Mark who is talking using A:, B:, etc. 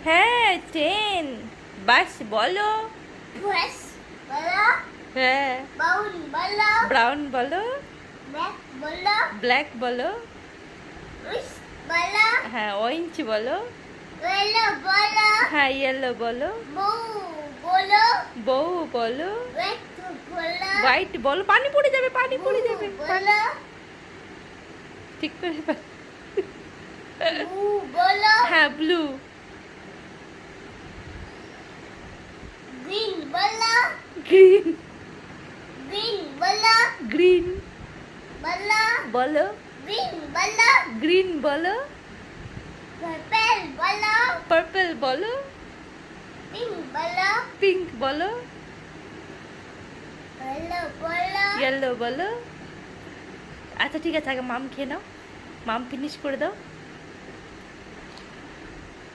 A: হ্যাঁ, ট্রেন। বাস বলো।
B: Bus bolo.
A: হ্যাঁ।
B: Brown bolo.
A: ব্রাউন বলো।
B: Black bolo.
A: ব্ল্যাক বলো।
B: Fish bolo.
A: হ্যাঁ, অরেঞ্জ বলো।
B: Yellow bolo.
A: হ্যাঁ, ইয়েলো বলো।
B: Blue bolo.
A: বউ বলো।
B: Red bolo.
A: হোয়াইট বলো। পানি পড়ে যাবে, পানি পড়ে যাবে।
B: Blue bolo.
A: ঠিক করে বল।
B: Blue bolo.
A: হ্যাঁ, blue.
B: Green bolo.
A: Green.
B: Green bolo.
A: Green
B: Bolo.
A: বলো।
B: Green bolo.
A: গ্রিন বলো।
B: Purple bolo.
A: পার্পল বলো।
B: Pink bolo.
A: পিঙ্ক বলো।
B: Yellow bolo.
A: ইয়েলো বলো। আচ্ছা ঠিক আছে, আগে মাম খেয়ে নাও। মাম ফিনিশ করে দাও।